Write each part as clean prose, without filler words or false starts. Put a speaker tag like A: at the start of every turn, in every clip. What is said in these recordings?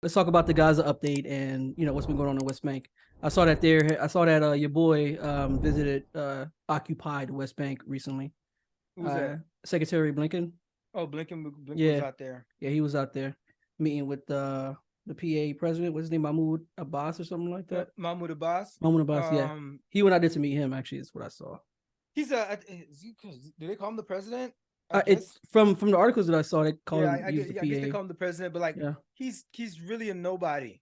A: let's talk about the Gaza update and what's been going on in West Bank. I saw that your boy visited occupied West Bank recently.
B: Who's that?
A: Secretary Blinken.
B: Oh, Blinken was
A: Yeah,
B: out there.
A: yeah, he was out there meeting with the PA president. What's his name? Mahmoud Abbas or something like that.
B: Mahmoud Abbas.
A: Mahmoud Abbas. Yeah, he went out there to meet him. Actually, is what I saw.
B: He's do they call him the president? I
A: It
B: guess
A: from the articles that I saw, they call him.
B: I guess they call him the president, but like
A: yeah,
B: he's really a nobody.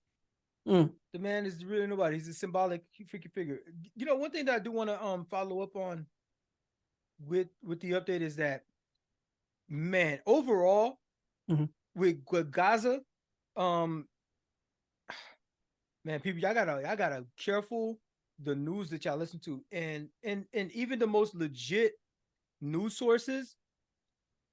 A: Mm.
B: The man is really nobody. He's a symbolic freaking figure. One thing that I do want to follow up on with the update is that, man, overall with Gaza, man, people, y'all gotta careful the news that y'all listen to, and even the most legit news sources,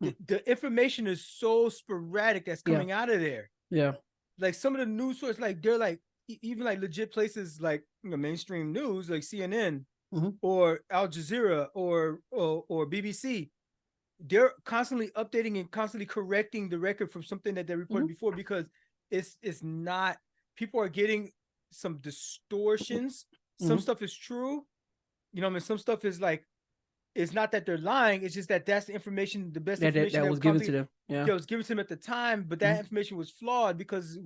B: the information is so sporadic that's coming out of there.
A: Yeah,
B: like some of the news sources, like they're like even like legit places like mainstream news like CNN or Al Jazeera or BBC. They're constantly updating and constantly correcting the record from something that they reported before, because it's not, people are getting some distortions. Some stuff is true, some stuff is like, it's not that they're lying, it's just that that's the information, the best information
A: that was given to them.
B: Yeah, it was given to them at the time, but that information was flawed because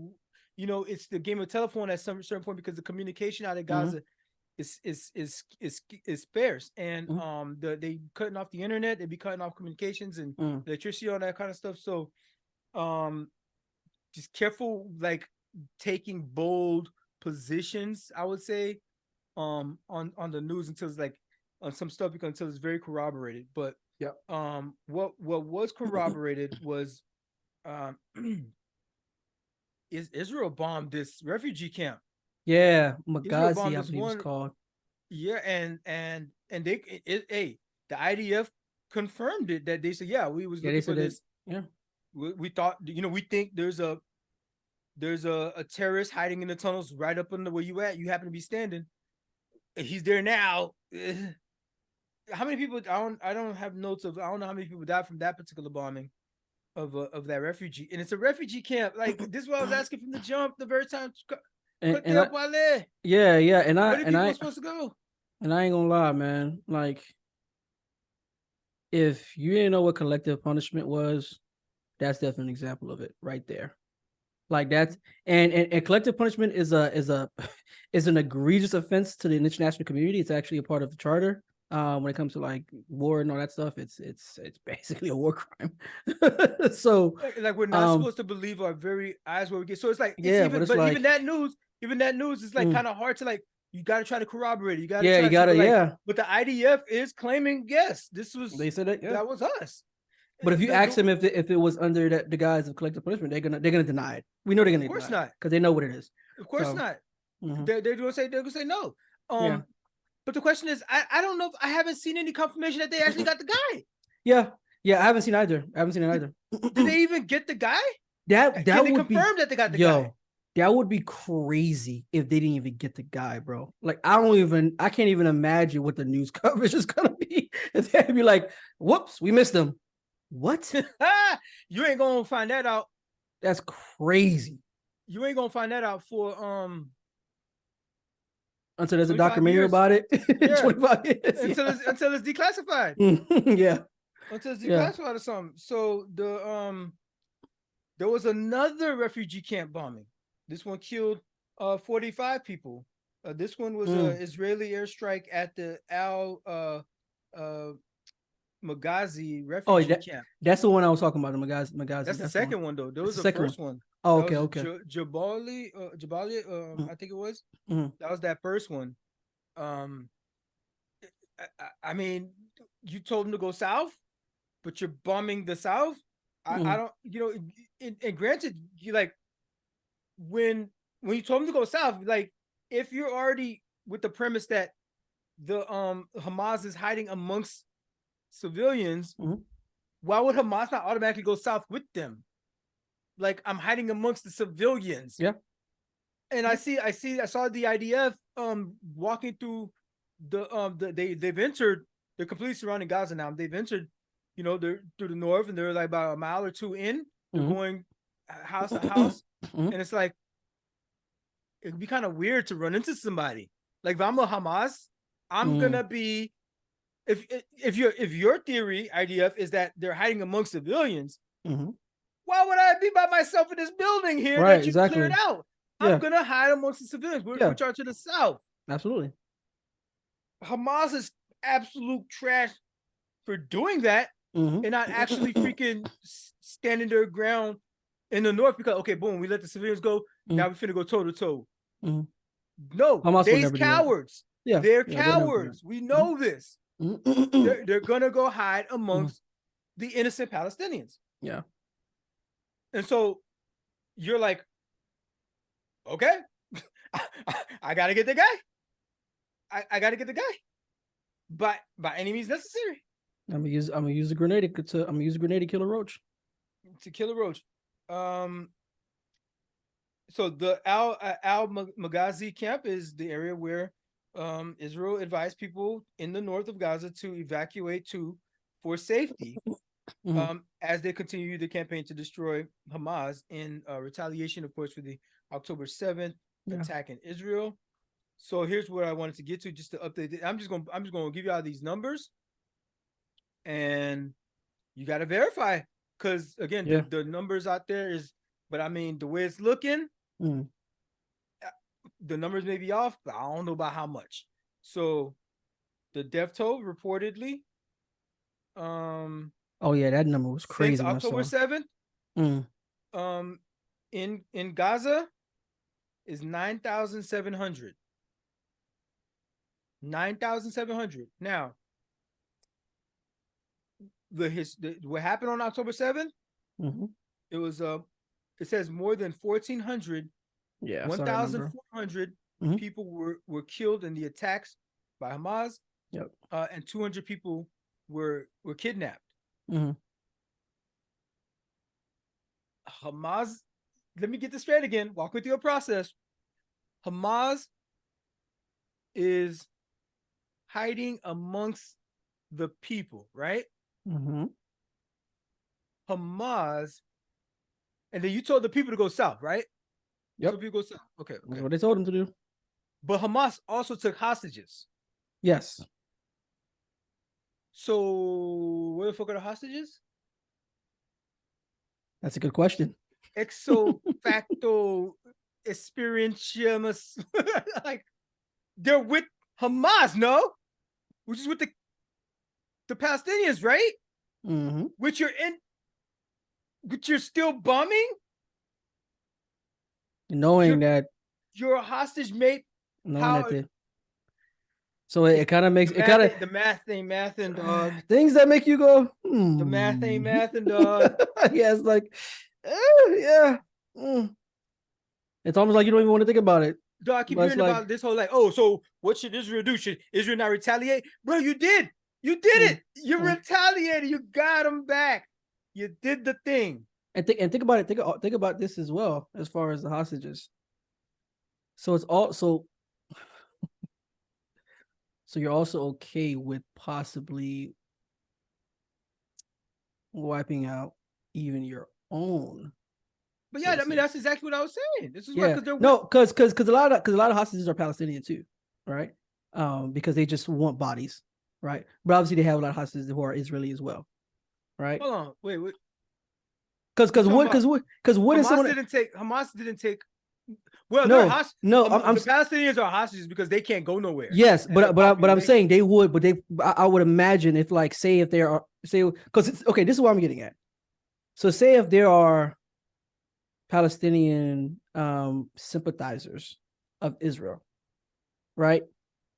B: it's the game of telephone at some certain point, because the communication out of Gaza is sparse, and they cutting off the internet, they be cutting off communications and electricity, all that kind of stuff. So just careful, like taking bold positions, I would say, on the news until it's like on some stuff, because until it's very corroborated. But what was corroborated was is Israel bombed this refugee camp.
A: Yeah, Magazi, I believe it's called.
B: Yeah, and they the I.D.F. confirmed it, that they said, yeah, we was looking for this.
A: Yeah,
B: we thought, we think there's a terrorist hiding in the tunnels right up under where you at. You happen to be standing. He's there now. How many people? I don't have notes of. I don't know how many people died from that particular bombing of that refugee, and it's a refugee camp. Like this is what I was asking from the jump, the very time.
A: Yeah, and
B: where people supposed to go?
A: And I ain't gonna lie, man. Like, if you didn't know what collective punishment was, that's definitely an example of it right there. Like that's and collective punishment is an egregious offense to the international community. It's actually a part of the charter. When it comes to like war and all that stuff, it's basically a war crime. So
B: like we're not supposed to believe our very eyes where we get. So it's like, even that news is like kind of hard to, like, you got to try to corroborate it. You got to But the I.D.F. is claiming, yes, this was,
A: they said that
B: was us.
A: But if you ask them if it was under the guise of collective punishment, they're gonna deny it. We know they're gonna. Of
B: course not,
A: because they know what it is.
B: Of course not. They're gonna say no. But the question is, I don't know if I haven't seen any confirmation that they actually got the guy.
A: Yeah, I haven't seen either. Did
B: they even get the guy?
A: That
B: would confirm that they got the guy.
A: That would be crazy if they didn't even get the guy, bro. Like I can't even imagine what the news coverage is gonna be. If they'd be like, "Whoops, we missed them." What?
B: You ain't gonna find that out.
A: That's crazy.
B: You ain't gonna find that out for
A: until there's a documentary about it.
B: Yeah. 25 years. Until it's declassified.
A: Yeah.
B: Until it's declassified or something. So there was another refugee camp bombing. This one killed 45 people. This one was an Israeli airstrike at the Magazi refugee camp.
A: That's the one I was talking about. The Magazi.
B: That's the second one though. There was the first one.
A: Oh, okay.
B: Jabali, I think it was. That was that first one. I mean, you told them to go south, but you're bombing the south. I don't, and granted, you like when you told them to go south, like if you're already with the premise that the Hamas is hiding amongst civilians, why would Hamas not automatically go south with them? Like, I'm hiding amongst the civilians.
A: Yeah.
B: And I saw the I.D.F. walking through they've entered, they're completely surrounding Gaza now. They've entered, they're through the north, and they're like about a mile or two in. They're going house to house. And it's like, it'd be kind of weird to run into somebody. Like if I'm a Hamas, I'm gonna be if your theory, IDF, is that they're hiding among civilians, why would I be by myself in this building here that you cleared out? I'm gonna hide amongst the civilians, which are to the south.
A: Absolutely.
B: Hamas is absolute trash for doing that and not actually freaking standing their ground in the north because okay, boom, we let the civilians go. Now we finna go toe to toe. No,
A: Hamas
B: they's cowards. They're cowards. We know this. They're gonna go hide amongst the innocent Palestinians.
A: Yeah.
B: And so you're like, okay, I gotta get the guy. I gotta get the guy. By any means necessary.
A: I'm gonna use a grenade to kill a roach.
B: To kill a roach. So the Al Maghazi camp is the area where Israel advised people in the north of Gaza to evacuate for safety as they continue the campaign to destroy Hamas in retaliation, of course, for the October 7th attack in Israel. So here's what I wanted to get to, just to update it. I'm just gonna give you all these numbers, and you got to verify because again, the numbers out there is, but I mean the way it's looking, the numbers may be off, but I don't know about how much. So the death toll reportedly,
A: oh yeah, that number was crazy.
B: Since October 7th, in Gaza is 9,700. 9,700. Now, what happened on October 7th? It was it says more than 1,400. 1,400 people were killed in the attacks by Hamas. And 200 people were kidnapped. Hamas, let me get this straight again. Walk with your process. Hamas is hiding amongst the people, right? Hamas, and then you told the people to go south, right? So people go south. Okay.
A: That's what they told them to do.
B: But Hamas also took hostages.
A: Yes.
B: So where the fuck are the hostages?
A: That's a good question.
B: Exo facto experiential, like they're with Hamas, no? Which is with the Palestinians, right? Which you're still bombing,
A: knowing that
B: you're a hostage mate.
A: So it kind of makes
B: the math ain't mathin', dog.
A: Things that make you go,
B: The math ain't mathin', dog.
A: Yeah, it's like, It's almost like you don't even want to think about it.
B: Dog, I keep hearing about this whole like, oh, so what should Israel do? Should Israel not retaliate? Bro, you did. You did it. You retaliated. You got them back. You did the thing.
A: And think about it. Think about this as well, as far as the hostages. So it's also so you're also okay with possibly wiping out even your own.
B: But yeah, I mean that's exactly what I was saying. This is
A: why because a lot of hostages are Palestinian too, right? Because they just want bodies, right? But obviously they have a lot of hostages who are Israeli as well, right?
B: Hold on, wait.
A: Because what is someone
B: Hamas didn't take. Well,
A: no,
B: the Palestinians are hostages because they can't go nowhere.
A: Yes, but I'm saying they would, but I would imagine if like if there are because it's okay. This is what I'm getting at. So say if there are Palestinian sympathizers of Israel, right?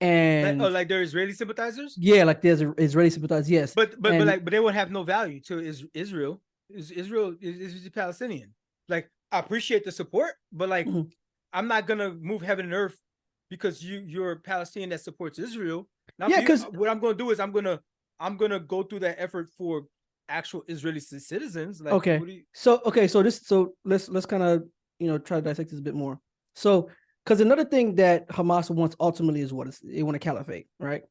A: And
B: like they're Israeli sympathizers.
A: Yeah, like there's Israeli sympathizers. Yes,
B: but they would have no value to Israel. Israel is Palestinian. Like I appreciate the support, but like I'm not gonna move heaven and earth because you're a Palestinian that supports Israel. Now, because what I'm gonna do is I'm gonna go through that effort for actual Israeli citizens. Like,
A: so let's kind of try to dissect this a bit more. So because another thing that Hamas wants ultimately is what they want a caliphate, right?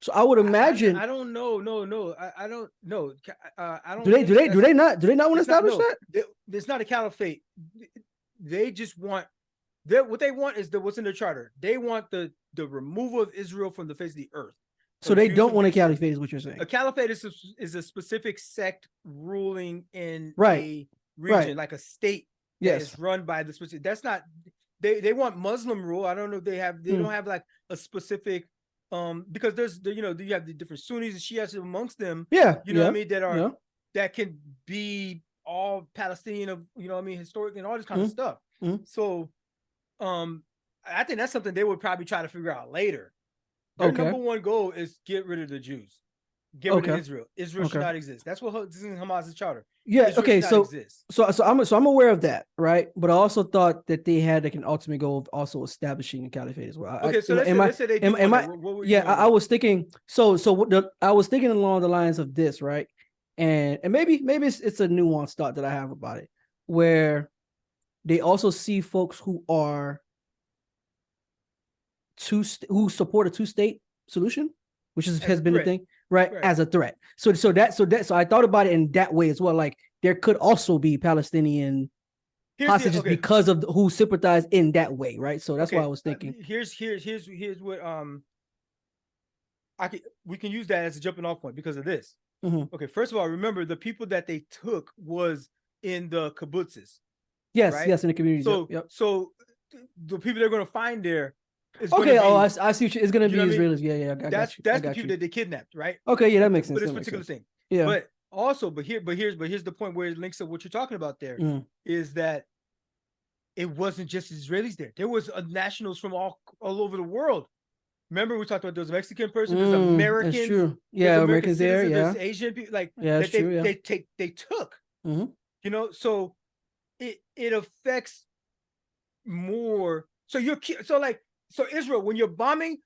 A: So I would imagine
B: I don't know. No, I don't know. I don't.
A: Do they not want to establish that?
B: It's not a caliphate. They just want what they want is what's in the charter. They want the removal of Israel from the face of the earth.
A: So they don't want a caliphate, is what you're saying.
B: A caliphate is a specific sect ruling in
A: right.
B: a region, like a state that
A: yes.
B: is run by the specific. That's not. They want Muslim rule. I don't know if they have. They don't have like a specific. Because there's you have the different Sunnis and Shiites amongst them.
A: Yeah.
B: You know what I mean? That are that can be all Palestinian of historic and all this kind of stuff. So, I think that's something they would probably try to figure out later. Their number one goal is get rid of the Jews, get rid of Israel. Israel should not exist. That's what this is in Hamas's charter.
A: Yeah.
B: Israel
A: So I'm aware of that, right? But I also thought that they had like an ultimate goal of also establishing a caliphate as well.
B: Okay, so let's say they do.
A: I was thinking. I was thinking along the lines of this, right? And maybe it's a nuanced thought that I have about it, where they also see folks who are who support a two-state solution, which has been a thing, right, as a threat. So I thought about it in that way as well. Like there could also be Palestinian hostages because of who sympathize in that way, right? So that's why I was thinking.
B: Here's what we can use that as a jumping off point because of this. Okay, first of all, remember the people that they took was in the kibbutzes.
A: Yes, right? Yes, in the community.
B: So the people they're going to find there.
A: I see. It's going to be Israelis. Yeah.
B: That's the people that they kidnapped, right?
A: Okay, yeah, that makes sense.
B: For this particular thing.
A: Yeah.
B: But here's the point where it links up what you're talking about. There is that it wasn't just Israelis there. There was nationals from all over the world. Remember we talked about those Mexican person, there's Americans.
A: That's true. Yeah, Americans there. Yeah,
B: there's Asian people. Like
A: that's true.
B: They took. So it affects more. So Israel, when you're bombing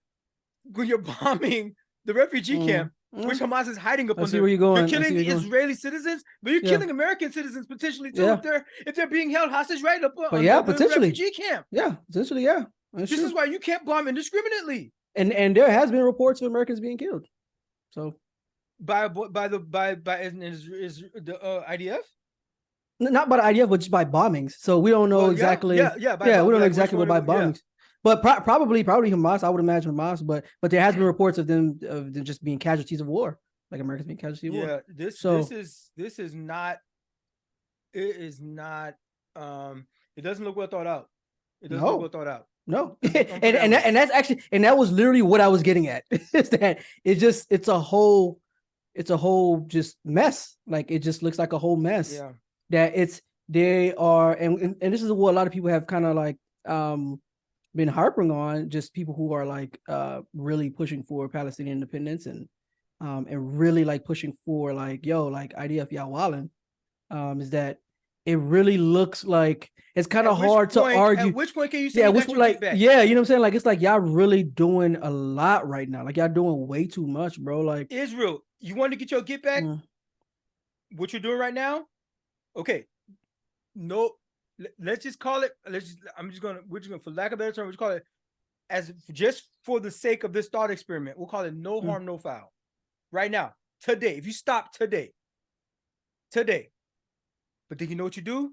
B: the refugee camp, which Hamas is hiding up under, you're killing Israeli citizens, but you're killing American citizens potentially too if they're being held hostage right up on the refugee camp.
A: Yeah, potentially, yeah.
B: This is why you can't bomb indiscriminately.
A: And there has been reports of Americans being killed. So
B: by the I.D.F.
A: Not by the I.D.F, but just by bombings. So we don't know exactly. We don't know exactly what by bombings. But probably Hamas. I would imagine Hamas. But there has been reports of them just being casualties of war, like Americans being casualties of war.
B: Yeah, this is not. It is not. It doesn't look well thought out. It doesn't look well thought out.
A: No, and that's actually, and that was literally what I was getting at. Is that it's a whole just mess. Like it just looks like a whole mess.
B: Yeah.
A: That they are, and this is what a lot of people have kind of like been harping on, just people who are like really pushing for Palestinian independence and really like pushing for like I.D.F. y'all wildin', is that it really looks like it's kind of hard to argue.
B: At which point can you say
A: you know what I'm saying? Like it's like y'all really doing a lot right now. Like y'all doing way too much, bro. Like
B: Israel, you want to get your get back? What you're doing right now? Okay. No, let's just call it. We're just gonna, for lack of a better term, we'll just call it as just for the sake of this thought experiment. We'll call it no harm, no foul. Right now, today, if you stop today. But then you know what you do?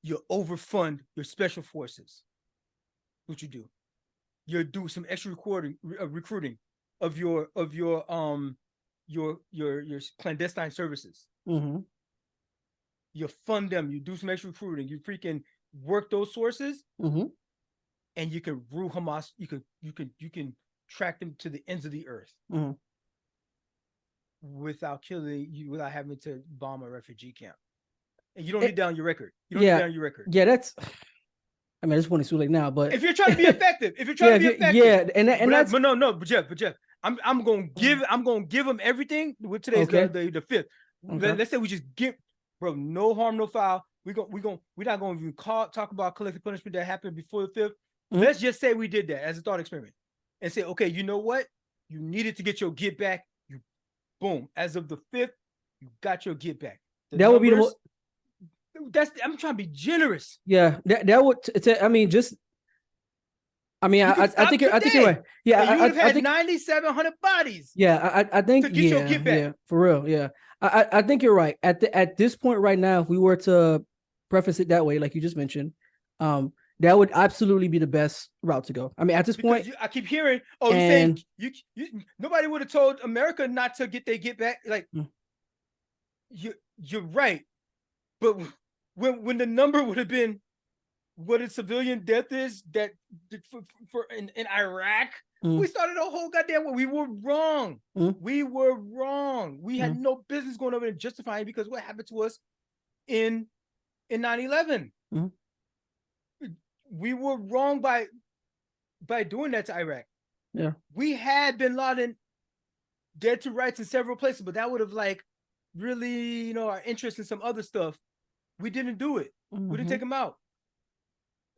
B: You overfund your special forces. What you do? You do some extra recruiting of your clandestine services. You fund them. You do some extra recruiting. You freaking work those sources, and you can rule Hamas. You can track them to the ends of the earth. Without having to bomb a refugee camp. And you don't need down your record.
A: Yeah, that's, I mean, I just want to too late now, but
B: if you're trying to be effective, but Jeff, I'm gonna give them everything. With today's the 5th. Let's say we just give, bro, no harm, no foul. We're not gonna even talk about collective punishment that happened before the 5th. Let's just say we did that as a thought experiment and say, okay, you know what? You needed to get your get back. Boom. As of the 5th, you got your get back.
A: That would be the most.
B: I'm trying to be generous.
A: Yeah, that would. I mean, I think you're right. Yeah,
B: you would have had 9,700 bodies.
A: Yeah, I think
B: to get your get back.
A: Yeah, for real. Yeah, I think you're right. At this point right now, if we were to preface it that way, like you just mentioned, That would absolutely be the best route to go. I mean, at this point,
B: I keep hearing, oh, you're saying you nobody would have told America not to get back. Like, you're right, but when the number would have been what a civilian death is that for in Iraq, we started a whole goddamn war. We were wrong. We were wrong. We had no business going over and justifying, because what happened to us in 9/11. We were wrong by doing that to Iraq.
A: Yeah.
B: We had bin Laden dead to rights in several places, but that would have like really, our interest in some other stuff. We didn't do it. We didn't take him out.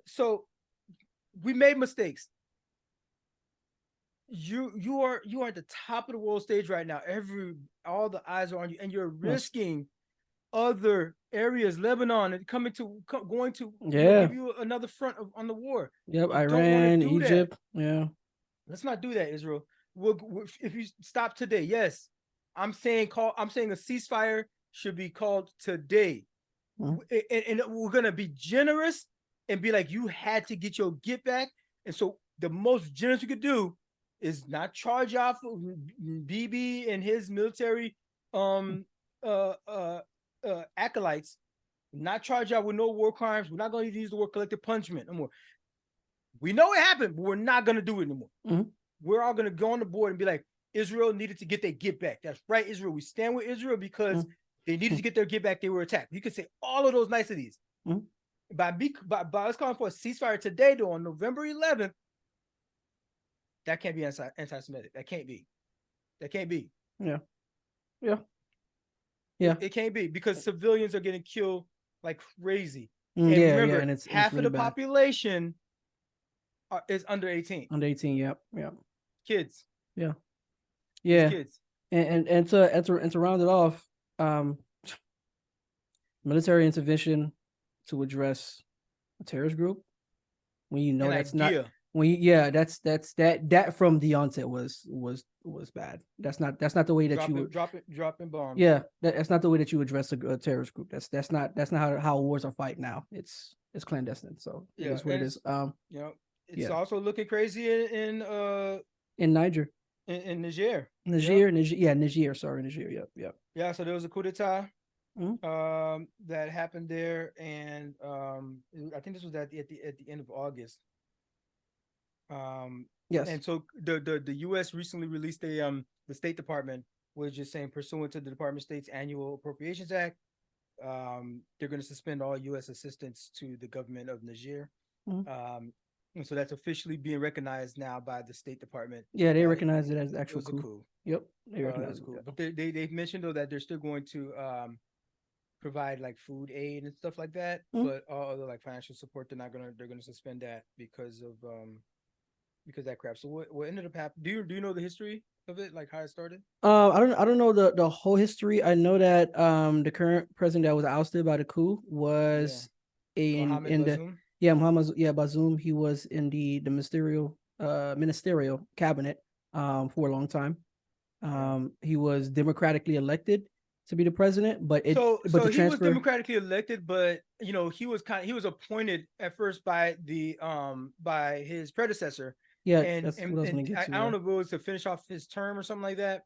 B: So we made mistakes. You are at the top of the world stage right now. All the eyes are on you, and you're risking other areas, Lebanon, and going to give you another front on the war.
A: Yep, Iran, Egypt. That. Yeah.
B: Let's not do that, Israel. If you stop today, yes, I'm saying a ceasefire should be called today, and we're gonna be generous and be like, you had to get your get back. And so the most generous we could do is not charge off Bibi and his military acolytes, not charge out with no war crimes. We're not going to use the word collective punishment no more. We know it happened, but we're not going to do it anymore. We're all going to go on the board and be like, Israel needed to get their get back. That's right, Israel. We stand with Israel because they needed to get their get back. They were attacked. You can say all of those niceties. By us calling for a ceasefire today, though, on November 11th, that can't be anti-Semitic. That can't be.
A: Yeah.
B: It can't be, because civilians are getting killed like crazy.
A: And remember, and it's
B: half
A: really
B: of the
A: bad.
B: Population is under 18.
A: Under 18, yep.
B: Kids.
A: Yeah.
B: Kids.
A: And to round it off, military intervention to address a terrorist group, when you know that's not that from the onset was bad. That's not the way that you would
B: dropping bombs.
A: Yeah, that's not the way that you address a terrorist group. That's not how wars are fight now. It's clandestine. So it is what it is.
B: It's also looking crazy in
A: Niger.
B: In Niger.
A: Niger. Sorry, Niger. Yep.
B: Yeah, so there was a coup d'etat that happened there, and I think this was at the end of August.
A: Yes.
B: And so the U.S. recently released the State Department was just saying, pursuant to the Department of State's Annual Appropriations Act, they're going to suspend all U.S. assistance to the government of Niger. And so that's officially being recognized now by the State Department.
A: Yeah, they recognize it as actual coup. Yep,
B: they recognize it. But they mentioned though that they're still going to provide like food aid and stuff like that, but all other like financial support, they're gonna suspend that because of that crap. So what ended up happening? Do you know the history of it, like how it started?
A: I don't know the whole history. I know that the current president that was ousted by the coup was Bazoum. Bazoum. He was in the ministerial cabinet for a long time. He was democratically elected to be the president, but he was
B: democratically elected, but he was appointed at first by his predecessor.
A: Yeah,
B: and I don't know if it was to finish off his term or something like that.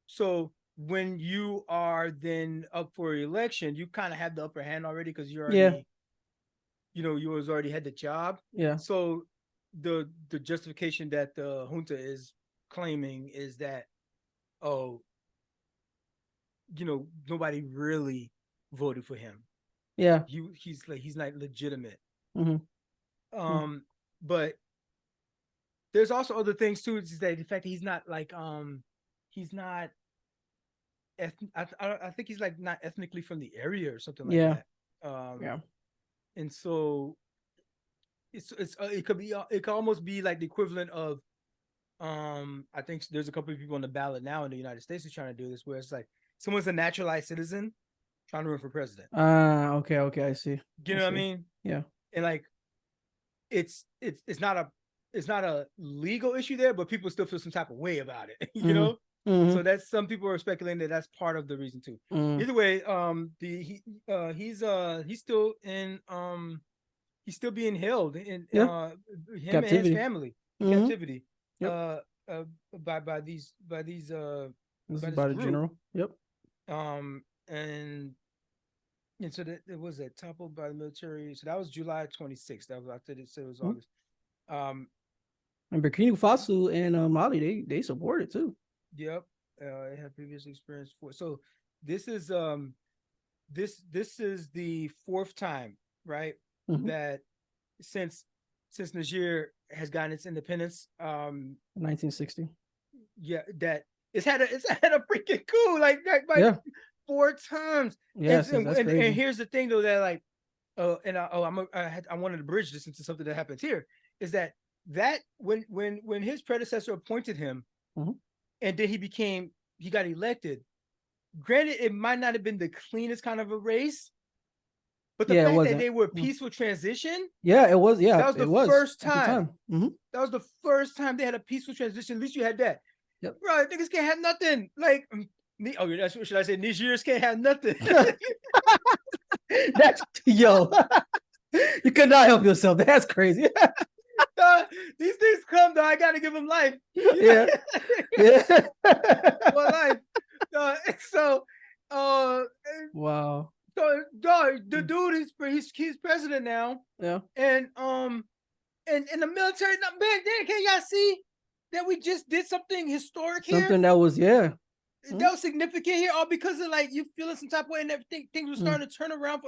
B: So when you are then up for election, you kind of have the upper hand already, because you already, you was already had the job.
A: Yeah.
B: So the justification that the junta is claiming is that, nobody really voted for him.
A: Yeah.
B: He's not legitimate. But there's also other things too. Is that the fact that he's not like he's not. I think he's like not ethnically from the area or something like that. And so it could almost be like the equivalent of I think there's a couple of people on the ballot now in the United States who's trying to do this, where it's like someone's a naturalized citizen trying to run for president.
A: Okay, I see.
B: You know what I mean?
A: Yeah.
B: And like it's not a legal issue there, but people still feel some type of way about it, you know? So that's, some people are speculating that that's part of the reason too. Either way, he's still in he's still being held in
A: Yeah.
B: him and his
A: Captivity.
B: family in
A: Mhm.
B: captivity.
A: Yep.
B: By these
A: This is
B: by this
A: by the
B: group.
A: general. Yep.
B: Um and so that it was toppled by the military. So that was July 26th. That was after it said it was
A: Mhm.
B: August. Um
A: And Burkina Faso and Mali, they support it too.
B: yep. It had previously experienced for so this is this is the fourth time, right?
A: Mhm.
B: That since Niger has gotten its independence,
A: 1960.
B: yeah, that it's had a freaking coup like
A: Yeah.
B: 4 times.
A: Yes, that's
B: And
A: crazy.
B: here's the thing though, that like I wanted to bridge this into something that happens here, is that when his predecessor appointed him,
A: Mhm.
B: and then he got elected. Granted, it might not have been the cleanest kind of a race, but the
A: Yeah, it
B: fact that
A: wasn't.
B: they were
A: Mhm.
B: peaceful transition,
A: Yeah, it was. Yeah,
B: that was
A: it
B: the
A: was
B: first
A: at the
B: time.
A: time. Hmm.
B: That was the first time they had a peaceful transition. At least you had that.
A: Yep.
B: Bro, niggas can't have nothing. Like, oh, that's what should I say? Nigerians can't have nothing.
A: That's yo. You could not help yourself. That's crazy.
B: These things come though. I gotta give them life. You know?
A: Yeah. Yeah.
B: Well, life. So, uh,
A: Wow.
B: so dog, the dude he's president now,
A: Yeah.
B: and in the military, not back then. Can y'all see that we just did something historic here?
A: Something that was, yeah.
B: That was significant here, all because of like you feeling some type of way and everything. Things were starting to turn around,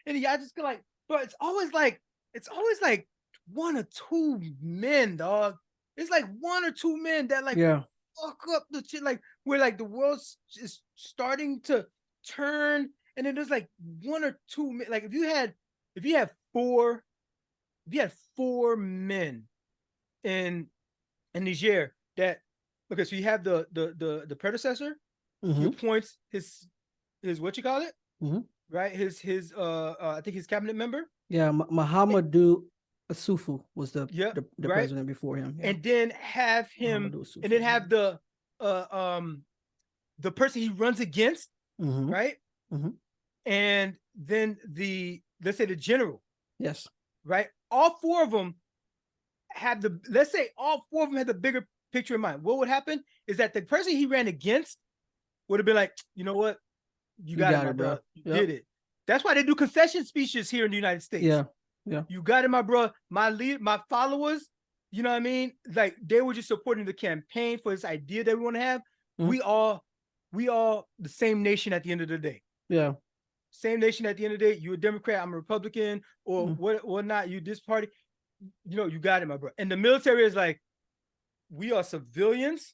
B: and y'all just go like, but it's always like 1 or 2 men, dog. It's like 1 or 2 men that like
A: Yeah.
B: fuck up the shit, like where like the world's just starting to turn, and then there's like 1 or 2 men. Like if you had four men in Niger that, okay, so you have the predecessor. He
A: Hmm.
B: appoints his what you call it,
A: Hmm.
B: right? His I think his cabinet member.
A: Yeah. Muhammadu Asufu was
B: Yep,
A: the
B: right.
A: president before him. Yeah.
B: And then have him,
A: Muhammadu
B: and
A: Asufu.
B: then have uh um the person he runs against,
A: Hmm.
B: right?
A: Hmm.
B: And then let's say the general,
A: Yes.
B: right? All four of them let's say all four of them had the bigger picture in mind. What would happen is that the person he ran against would have been like, you know what? You got it, my
A: bro.
B: bro. You
A: Yep.
B: did it. That's why they do concession speeches here in the United States.
A: Yeah. Yeah.
B: You got it, my bro. My followers, you know what I mean? Like they were just supporting the campaign for this idea that we want to have.
A: Mhm.
B: We all the same nation at the end of the day.
A: Yeah.
B: Same nation at the end of the day. You're a Democrat, I'm a Republican, or what not. You this party. You know, you got it, my bro. And the military is like, we are civilians.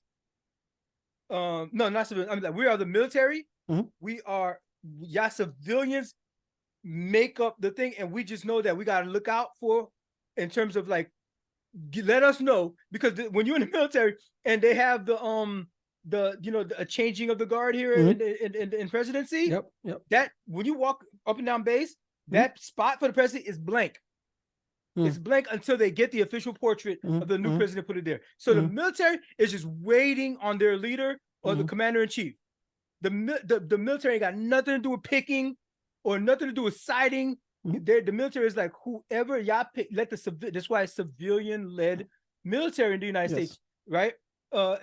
B: No, not civilians. I mean, like, we are the military.
A: Mhm.
B: We are, y'all civilians make up the thing, and we just know that we got to look out for, in terms of like, let us know, because when you're in the military and they have a changing of the guard here in presidency.
A: Yep. Yep.
B: That when you walk up and down base, that spot for the president is blank. It's blank until they get the official portrait of the new president, put it there. So the military is just waiting on their leader or the commander in chief. The military ain't got nothing to do with picking or nothing to do with siding. The military is like, whoever y'all pick, let that's why it's civilian-led military in the United States, right?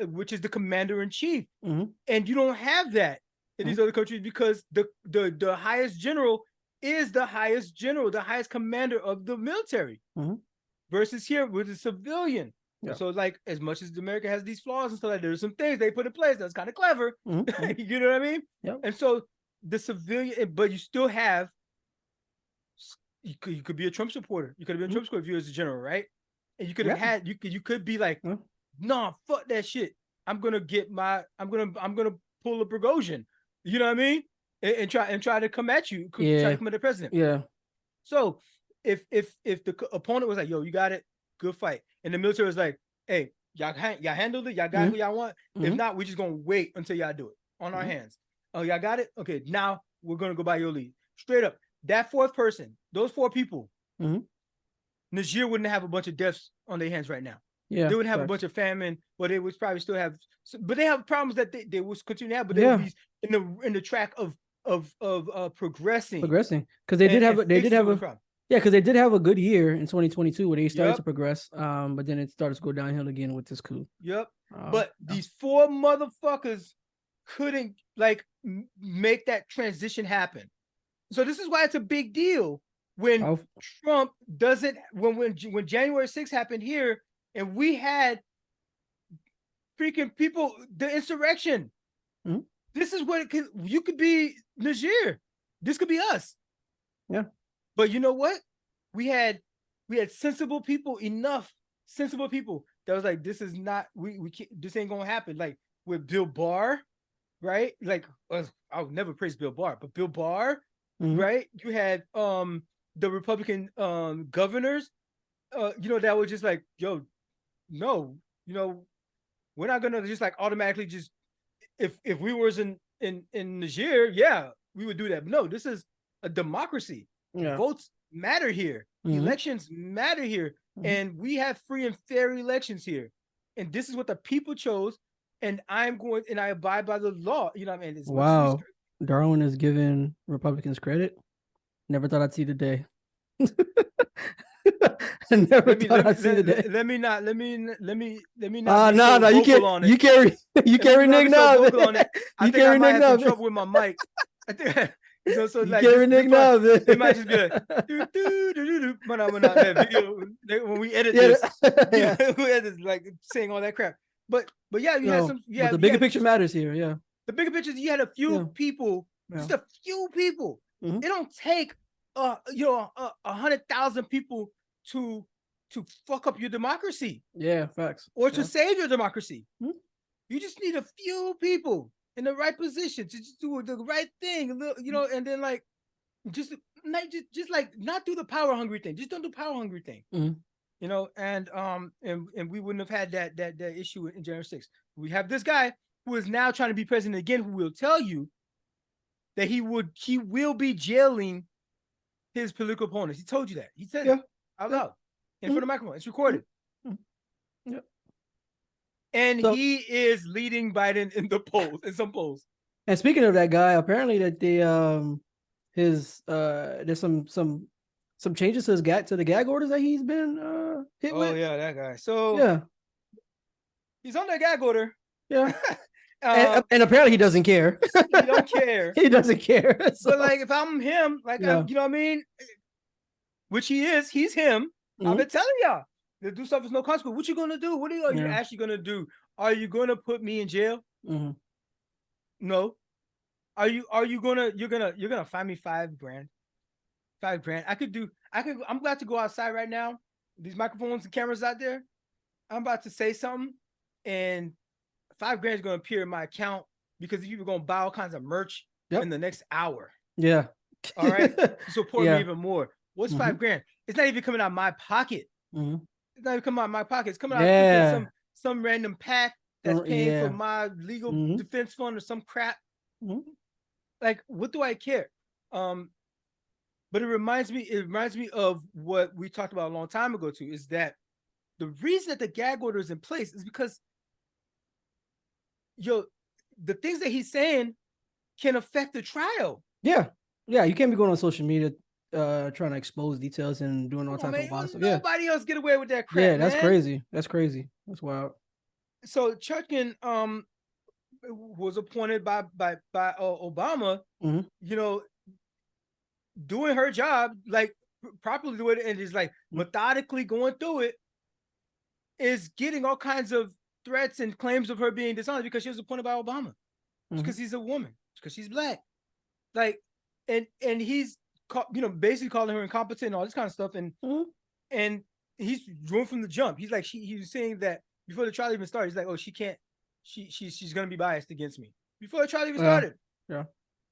B: Which is the commander in chief. And you don't have that in these other countries, because the highest general is the highest general, the highest commander of the military, versus here with the civilian. Yeah. So like, as much as America has these flaws and stuff, like, there's some things they put in place that's kind of clever. You know what I mean?
A: Yep.
B: And so the civilian, but you still have, you could be a Trump supporter. You could have been a Trump supporter if you was a general, right? And you could have had, you could be like, nah, fuck that shit. I'm gonna pull a Prigozhin. You know what I mean? And try to come at you, try to come at the president.
A: Yeah.
B: So if the opponent was like, yo, you got it, good fight, and the military was like, hey, y'all handled it, y'all got who y'all want. If not, we're just gonna wait until y'all do it on our hands. Oh, y'all got it? Okay, now we're gonna go by your lead. Straight up. That fourth person, those four people, Niger wouldn't have a bunch of deaths on their hands right now. Yeah, they wouldn't have a bunch of famine, but they would probably still have. But they have problems that they will continue to have. But they would be in the track of progressing.
A: Because they did have Yeah, because they did have a good year in 2022 where they started
B: Yep.
A: to progress. But then it started to go downhill again with this coup.
B: Yep. But these 4 motherfuckers couldn't like make that transition happen. So this is why it's a big deal when Trump doesn't when January 6th happened here and we had freaking people, the insurrection.
A: Mm-hmm.
B: This is what it could, you could be Niger. This could be us.
A: Yeah.
B: But you know what? We had sensible people, enough sensible people that was like, this is not, we can't, this ain't gonna happen. Like with Bill Barr, right? Like I'll never praise Bill Barr, but Bill Barr, right? You had the Republican governors, that were just like, yo, no, we're not gonna just like automatically just, if we was in Niger, yeah, we would do that. But no, this is a democracy. Yeah. Votes matter here. Elections matter here. And we have free and fair elections here. And this is what the people chose. And I abide by the law. You know what I mean?
A: Wow. Darwin is giving Republicans credit. Never thought I'd see the day. I never thought I'd see the day.
B: Let me not.
A: No, you can't. You carry Nick now.
B: You carry Nick now. Trouble with my mic. I think. So like,
A: Nick now.
B: It might just be like, when that video, when we edit this, we edit like saying all that crap. But yeah, you had some. Yeah,
A: but the bigger picture matters here. Yeah,
B: the bigger picture is you had a few people, just a few people. It don't take 100,000 people to fuck up your democracy.
A: Yeah, facts.
B: Or to save your democracy. You just need a few people in the right position to just do the right thing, and then like just like not do the power hungry thing. Just don't do power hungry thing. And we wouldn't have had that issue in January 6th. We have this guy who is now trying to be president again, who will tell you that he will be jailing his political opponents. He told you that. He said it out loud in front of the microphone. It's recorded.
A: Yep.
B: And he is leading Biden in some polls.
A: And speaking of that guy, apparently that there's some changes to the gag orders that he's been hit with.
B: Oh yeah, that guy. So he's on that gag order.
A: Yeah. And apparently he doesn't care.
B: He don't care.
A: He doesn't care. So.
B: But like, if I'm him, like, you know what I mean? Which he is. He's him. I've been telling y'all to do stuff with no consequence. What you gonna do? What are you actually gonna do? Are you gonna put me in jail? No. You're gonna find me $5,000. $5,000. I'm glad to go outside right now. These microphones and cameras out there. I'm about to say something, and $5,000 is going to appear in my account because people are going to buy all kinds of merch in the next hour.
A: Yeah.
B: All right. Support me even more. What's $5,000? It's not even coming out of my pocket. It's not even coming out of my pocket. It's coming out of some random pack that's paying for my legal defense fund or some crap. Like, what do I care? But it reminds me of what we talked about a long time ago too, is that the reason that the gag order is in place is because the things that he's saying can affect the trial.
A: Yeah. You can't be going on social media trying to expose details and doing all types of wild stuff.
B: Nobody else get away with that crap.
A: Yeah, that's crazy. That's crazy. That's wild.
B: So Kickin was appointed by Obama, doing her job like properly doing it, and is like methodically going through it, is getting all kinds of threats and claims of her being dishonest because she was appointed by Obama, because he's a woman, because she's black, like, and he's basically calling her incompetent and all this kind of stuff, and he's doing from the jump. He's like, he was saying that before the trial even started. He's like, oh, she can't, she's gonna be biased against me before the trial even started.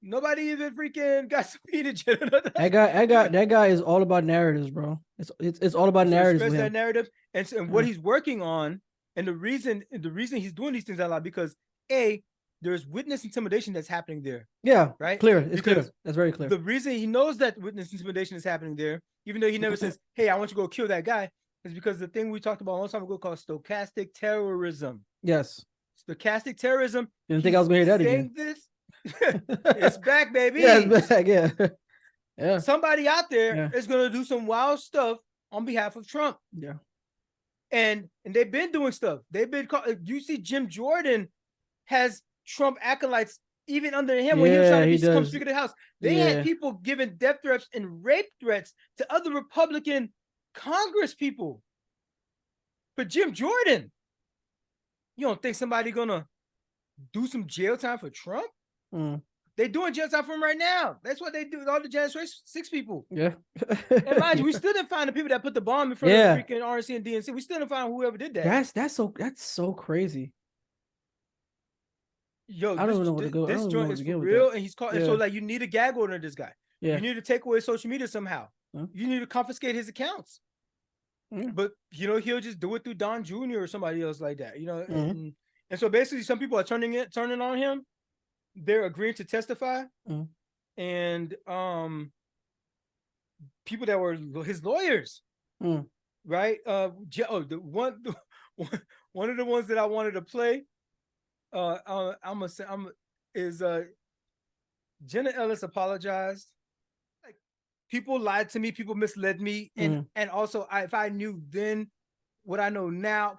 B: Nobody even freaking got subpoenaed.
A: That guy is all about narratives, bro. It's all about narratives.
B: Express that narrative, and what he's working on. And the reason he's doing these things a lot, because there's witness intimidation that's happening there.
A: Yeah,
B: right.
A: Clear. It's clear. That's very clear.
B: The reason he knows that witness intimidation is happening there, even though he never says, "Hey, I want you to go kill that guy," is because the thing we talked about a long time ago called stochastic terrorism.
A: Yes.
B: Stochastic terrorism.
A: Didn't think I was going to hear that again.
B: It's back, baby.
A: Yeah, it's back. Yeah. Yeah.
B: Somebody out there
A: Yeah.
B: is gonna do some wild stuff on behalf of Trump.
A: Yeah.
B: And they've been doing stuff. They've been you see Jim Jordan has Trump acolytes even under him when he was trying to become Speaker of the House. They had people giving death threats and rape threats to other Republican Congress people. But Jim Jordan, you don't think somebody gonna do some jail time for Trump? They're doing jail time for him right now. That's what they do with all the January 6 people.
A: Yeah.
B: And mind you, we still didn't find the people that put the bomb in front of the freaking RNC and DNC. We still didn't find whoever did that.
A: That's so crazy.
B: Yo,
A: I don't know where to go.
B: This joint is for real, and he's called. And so, like, you need a gag order on this guy.
A: Yeah.
B: You need to take away social media somehow. You need to confiscate his accounts. But you know, he'll just do it through Don Jr. or somebody else like that. You know, and so basically, some people are turning on him. They're agreeing to testify, and people that were his lawyers, right? The one of the ones that I wanted to play. Jenna Ellis apologized. Like, people lied to me, people misled me, and also if I knew then what I know now,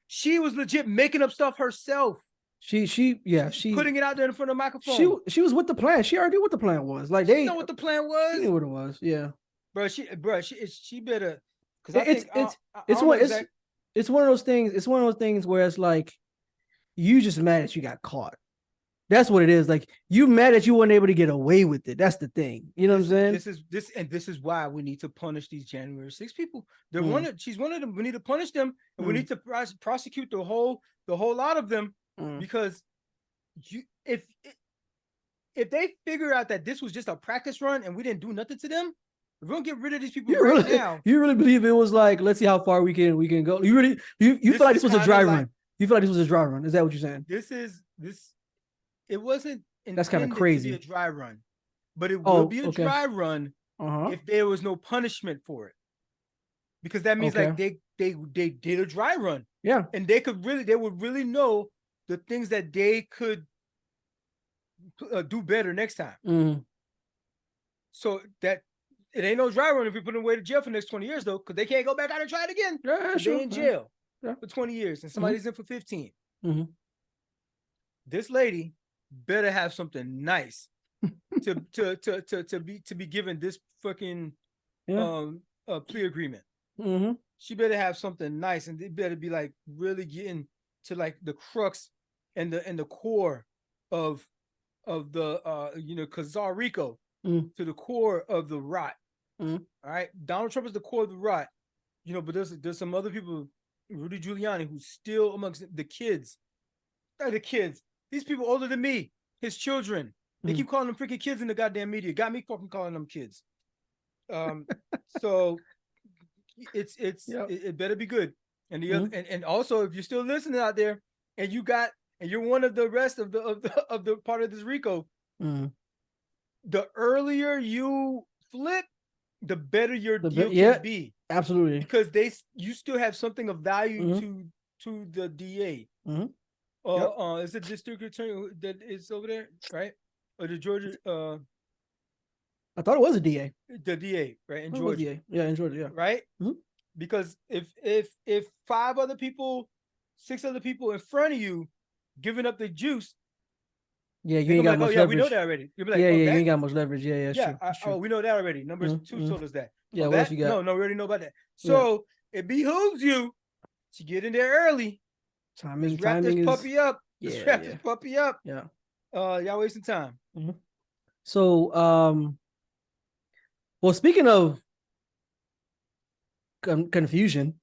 B: she was legit making up stuff herself. She putting it out there in front of the microphone.
A: She was with the plan. She already knew what the plan was. Like, they
B: know what the plan was.
A: She knew what it was. Yeah,
B: she better.
A: It's one of those things. It's one of those things where it's like, you just mad that you got caught. That's what it is. Like, you mad that you weren't able to get away with it. That's the thing. You know what I'm saying?
B: This is why we need to punish these January 6 people. She's one of them. We need to punish them, and we need to prosecute the whole lot of them, because if they figure out that this was just a practice run and we didn't do nothing to them, we're gonna get rid of these people now.
A: You really believe it was like, let's see how far we can go? You feel like this was a dry run? You feel like this was a dry run? Is that what you're saying?
B: It wasn't.
A: That's kind of crazy.
B: To be a dry run, but it will be a dry run if there was no punishment for it, because that means like they did a dry run.
A: Yeah,
B: and they would really know the things that they could do better next time. So that it ain't no dry run if we put them away to jail for the next 20 years though, because they can't go back out and try it again. They're in jail for 20 years and somebody's in for 15. This lady better have something nice to be given this fucking plea agreement. She better have something nice, and they better be like really getting to like the crux and the core of the because Rico to the core of the rot. All right, Donald Trump is the core of the rot, but there's some other people, Rudy Giuliani, who's still amongst the kids. The kids, these people older than me, his children. They keep calling them freaking kids in the goddamn media. Got me fucking calling them kids. So it better be good. And the other, and also, if you're still listening out there, and you're one of the rest of the part of this RICO, the earlier you flip, the better your deal can be.
A: Absolutely.
B: Because you still have something of value to the DA. Is it district attorney that is over there, right? Or the Georgia?
A: I thought it was a DA.
B: The DA, right, in Georgia.
A: DA. Yeah, in Georgia, yeah.
B: Right? Because if 6 other people in front of you giving up the juice,
A: you ain't got much leverage.
B: We know that already. You'll be like,
A: you ain't got much leverage. True.
B: We know that already. Numbers 2 told us that.
A: Yeah, what else you got?
B: No, we already know about that. So it behooves you to get in there early.
A: Timing
B: wrap this puppy up.
A: Yeah,
B: wrap this puppy up.
A: Yeah.
B: Y'all wasting time.
A: So, well, speaking of confusion,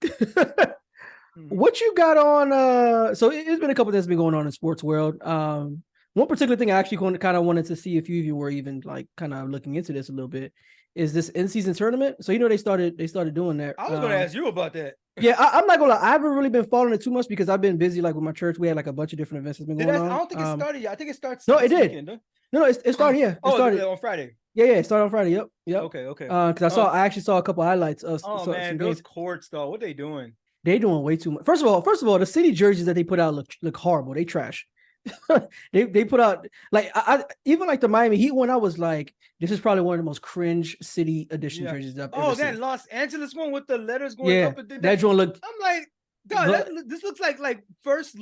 A: what you got on? So it's been a couple things been going on in sports world. One particular thing I actually kind of wanted to see if you even were even like kind of looking into this a little bit is this in-season tournament. So they started doing that.
B: I was going to ask you about that.
A: Yeah, I'm not gonna lie. I haven't really been following it too much because I've been busy. Like with my church, we had like a bunch of different events that's been going on.
B: I don't think it started yet. I think it starts.
A: No, it did.
B: Weekend, huh?
A: No, it started. Yeah, it started
B: on Friday.
A: Yeah, it started on Friday. Yep.
B: Okay.
A: Because I actually saw a couple highlights of.
B: Man, those courts though, what they doing?
A: They doing way too much. First of all, the city jerseys that they put out look horrible. They trash. they put out like I even like the Miami Heat one. I was like, this is probably one of the most cringe city edition jerseys I've ever seen.
B: That Los Angeles one with the letters going
A: Yeah,
B: up and then
A: that joint looked.
B: I'm like, God, this looks like first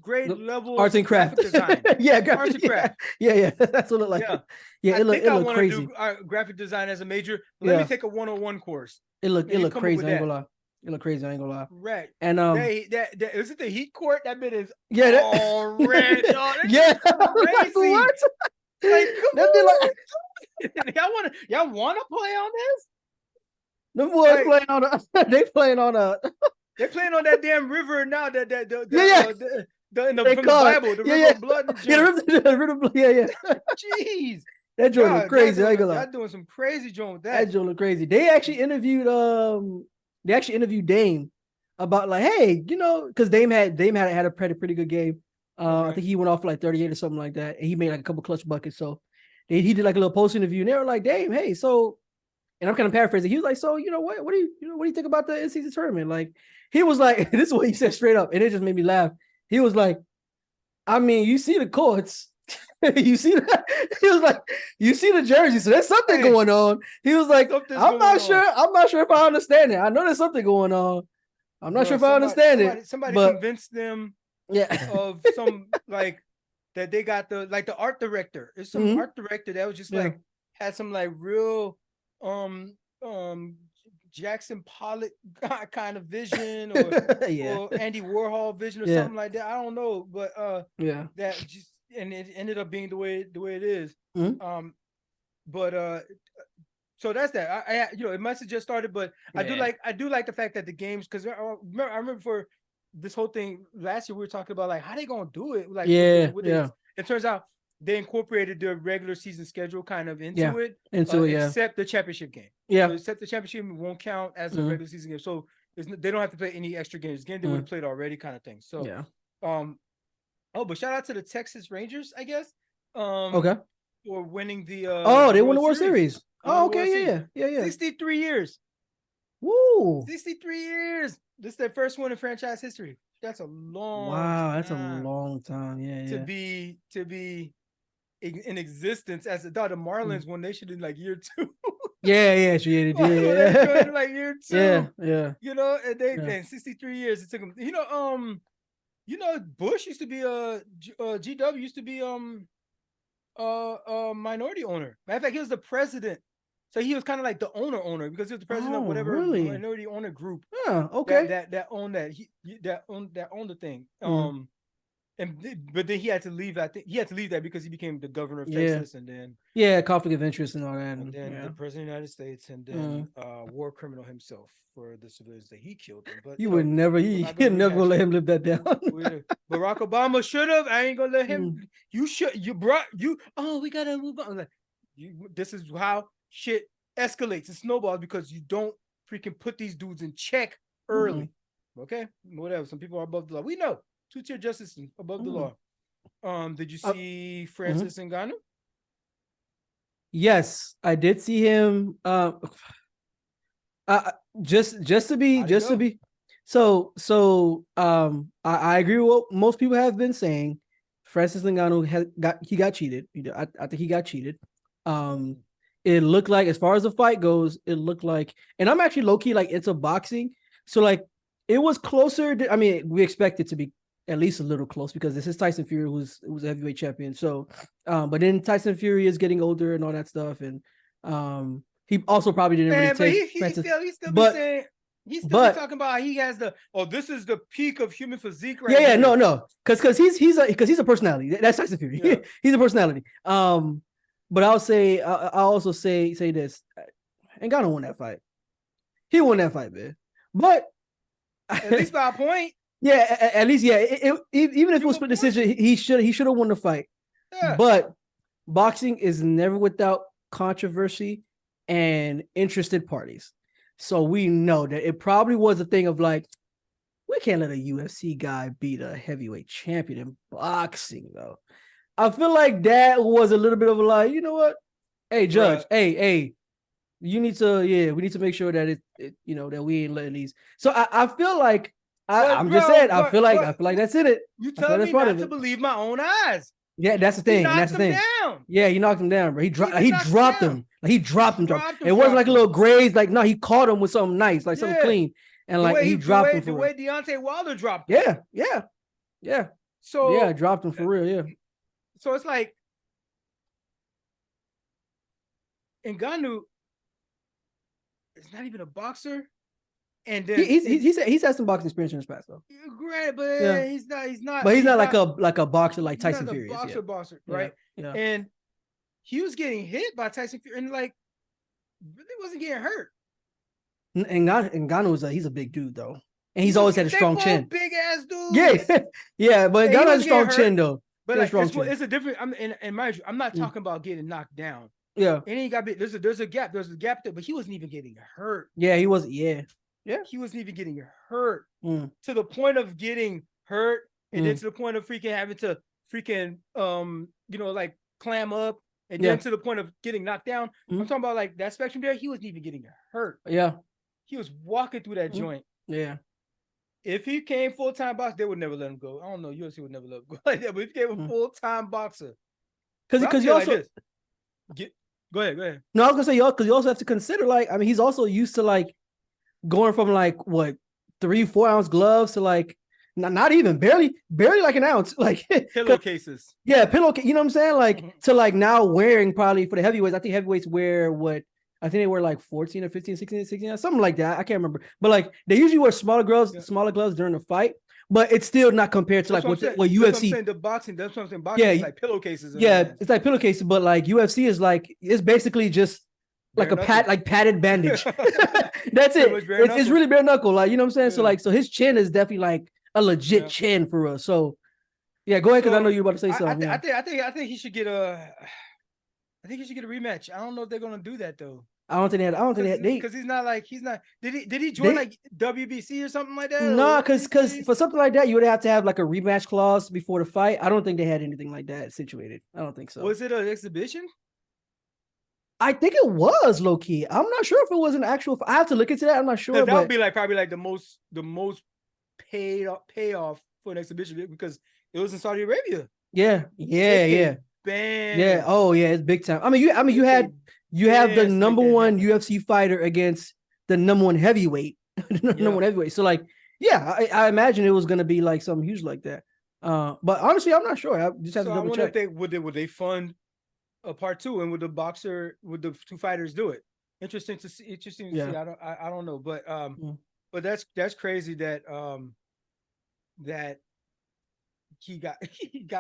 B: grade level
A: arts and craft
B: design.
A: Yeah,
B: arts and craft.
A: Yeah, that's what it looked like. Yeah, it looked crazy.
B: Do graphic design as a major. Let me take a 101 course.
A: It looked crazy. I ain't gonna lie. It looked crazy. I ain't gonna lie.
B: Right.
A: And
B: that is it the Heat court? That bit is
A: all
B: red.
A: Yeah,
B: crazy.
A: What?
B: Like, come
A: on.
B: y'all wanna play on this?
A: The boys playing on they playing on
B: they're playing on that damn river now. From the Bible, the river of blood.
A: The river of blood. Yeah.
B: Jeez.
A: That joint look crazy. I ain't gonna lie.
B: Y'all doing some crazy joint with
A: that joint look crazy. They actually interviewed Dame about like, hey, because Dame had a pretty good game. I think he went off for like 38 or something like that, and he made like a couple clutch buckets. So he did like a little post interview, and they were like, Dame, hey, so, and I'm kind of paraphrasing. He was like, so what do you think about the in-season tournament? Like, he was like, this is what he said straight up, and it just made me laugh. He was like, I mean, you see the courts. You see that? He was like, you see the jersey, so there's something going on. He was like, I'm not sure if I understand it. I know there's something going on. I'm not sure if I understand it.
B: Somebody convinced them of some like that they got the art director. It's some art director that was just like had some like real Jackson Pollock kind of vision or Andy Warhol vision or something like that. I don't know, but that just, and it ended up being the way it is. So that's that. I it must have just started, but I do like the fact that the games, because I remember for this whole thing last year we were talking about like how they gonna do it. Like it turns out they incorporated the regular season schedule kind of into it, except the championship game. So except the championship won't count as a regular season game. So they don't have to play any extra games. Game they would have played already, kind of thing. So but shout out to the Texas Rangers, I guess. For winning the
A: they won the World Series. Oh, okay, yeah.
B: 63 years.
A: Woo!
B: 63 years. This is their first one in franchise history. That's a long
A: that's a long time. Yeah.
B: To be in existence as the Marlins when they should in like year 2.
A: Yeah, she did.
B: Like year 2.
A: Yeah.
B: And they 63 years it took them. Bush used to be GW used to be a minority owner. Matter of fact, he was the president. So he was kind of like the owner because he was the president of whatever minority owner group.
A: Yeah, okay.
B: That owned that owned the thing. But then he had to leave. I think he had to leave that because he became the governor of Texas, and then
A: conflict of interest and all that,
B: and then the president of the United States, and then war criminal himself for the civilians that he killed them. But
A: you would never, you're never gonna let him live that down.
B: Barack Obama should have. I ain't gonna let him. You should. Oh, we gotta move on. Like, this is how shit escalates and snowballs because you don't freaking put these dudes in check early. Okay, whatever. Some people are above the law. We know. 2-tier justice above the law. Did you see Francis Ngannou?
A: Yes, I did see him. Just to be. So I agree with what most people have been saying. Francis Ngannou got cheated. I think he got cheated. It looked like, as far as the fight goes, it looked like, and I'm actually low key like into boxing, so like it was closer. We expect it to be at least a little close because this is Tyson Fury who's a heavyweight champion. So, but then Tyson Fury is getting older and all that stuff, and he also probably didn't really take.
B: He's still talking about he has this is the peak of human physique right
A: here. No, because he's a personality. That's Tyson Fury. Yeah. He's a personality. But I'll also say this. Ngannou won that fight. He won that fight, man. But
B: at least by a point.
A: Yeah, at least, yeah. Even if it was split decision, he should have won the fight. Yeah. But boxing is never without controversy and interested parties. So we know that it probably was a thing of like, we can't let a UFC guy beat a heavyweight champion in boxing, though. I feel like that was a little bit of a lie. You know what? Hey, judge. Hey. You need to, we need to make sure that that we ain't letting these. So I feel like I'm just saying. I feel like that's in it.
B: You telling me not to believe my own eyes?
A: Yeah, that's the thing.
B: He knocked him down.
A: Yeah, he knocked him down, bro. He dropped him. Like, he dropped him. It wasn't like a little graze. Like, no, he caught him with something nice, like something clean, and like he dropped him for
B: the way Deontay Wilder dropped him.
A: Yeah.
B: So
A: yeah, dropped him for real. Yeah.
B: So it's like Ngannou is not even a boxer. And then
A: he's had some boxing experience in his past though.
B: Great, but he's not.
A: But he's not like a boxer like Tyson Fury.
B: Boxer, right? Yeah. And he was getting hit by Tyson Fury, and like really wasn't getting hurt.
A: And Ngannou was he's a big dude though, and he's always had a strong chin.
B: Big ass dude.
A: Yeah, but Ngannou has a strong chin though.
B: But like, it's a different. And mind you, I'm not talking about getting knocked down.
A: Yeah,
B: and he got big. There's a gap there, but he wasn't even getting hurt.
A: Yeah, he was. Yeah.
B: He wasn't even getting hurt to the point of getting hurt, and then to the point of freaking having to freaking like clam up, and then to the point of getting knocked down. I'm talking about like that spectrum there. He wasn't even getting hurt.
A: Yeah,
B: he was walking through that joint.
A: Yeah.
B: If he came full-time boxer, they would never let him go. I don't know. UFC would never let him go like that. But if he came a full-time boxer,
A: because you also
B: go ahead.
A: No, I was gonna say because you also have to consider like he's also used to like going from like what 3-4 ounce gloves to like not even barely like an ounce, like
B: pillowcases.
A: Yeah, pillowcase. You know what I'm saying? Like to like now wearing probably for the heavyweights. I think heavyweights wear what I think they wear like 14 or 15, 16, something like that. I can't remember. But like they usually wear smaller gloves during the fight. But it's still not compared to like what UFC.
B: That's what I'm saying. Boxing is like pillowcases.
A: It's like pillowcases, but like UFC is like it's basically just like padded bandage. That's it. It's really bare knuckle. Like, you know what I'm saying? So his chin is definitely like a legit chin for us. So yeah, go ahead because I know you're about to say something.
B: I think he should get a rematch. I don't know if they're gonna do that though.
A: I don't think that
B: because he's not. Did he join like WBC or something like that?
A: No, because for something like that, you would have to have like a rematch clause before the fight. I don't think they had anything like that situated. I don't think so.
B: Was it an exhibition?
A: I think it was low key. I'm not sure if it was an actual. I have to look into that. I'm not sure.
B: That would be like probably like the most payoff for an exhibition because it was in Saudi Arabia.
A: Yeah.
B: Bam.
A: Yeah. Oh yeah, it's big time. You have the number one UFC fighter against the number one heavyweight. Number one heavyweight. So like, yeah, I imagine it was gonna be like something huge like that. But honestly, I'm not sure. I just have to double check.
B: If would they fund a part 2 and would the two fighters do it? Interesting to see. I don't know, but that's crazy that that he got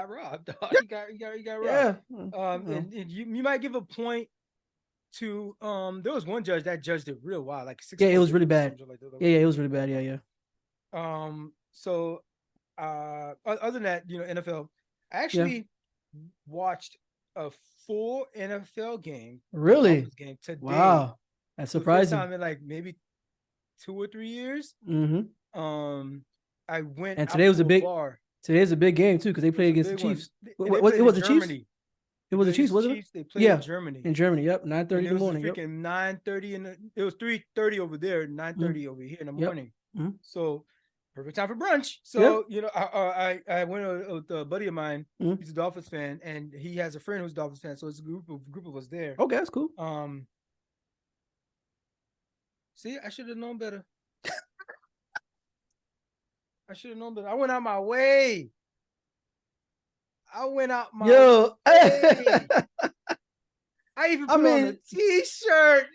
B: robbed. He got robbed. And you might give a point to there was one judge that judged it real wild, like 6
A: it was really bad. It was really bad. Yeah.
B: So other than that, NFL, I actually watched a full NFL game.
A: Really?
B: Game today.
A: Wow. That's surprising.
B: Time in like maybe 2 or 3 years. I went
A: and today was Today's a big game too because they played against the Chiefs. It was the Chiefs. It was the Chiefs, wasn't it?
B: They played in Germany.
A: In Germany, yep. 9:30 in the morning.
B: Freaking 9:30 it was 3:30 over there, 9:30 over here in the morning. So perfect time for brunch. So I went with a buddy of mine. He's a Dolphins fan, and he has a friend who's a Dolphins fan. So it's a group of us there.
A: Okay, that's cool.
B: See, I should have known better. I went out my way. Way. I even put on a t-shirt.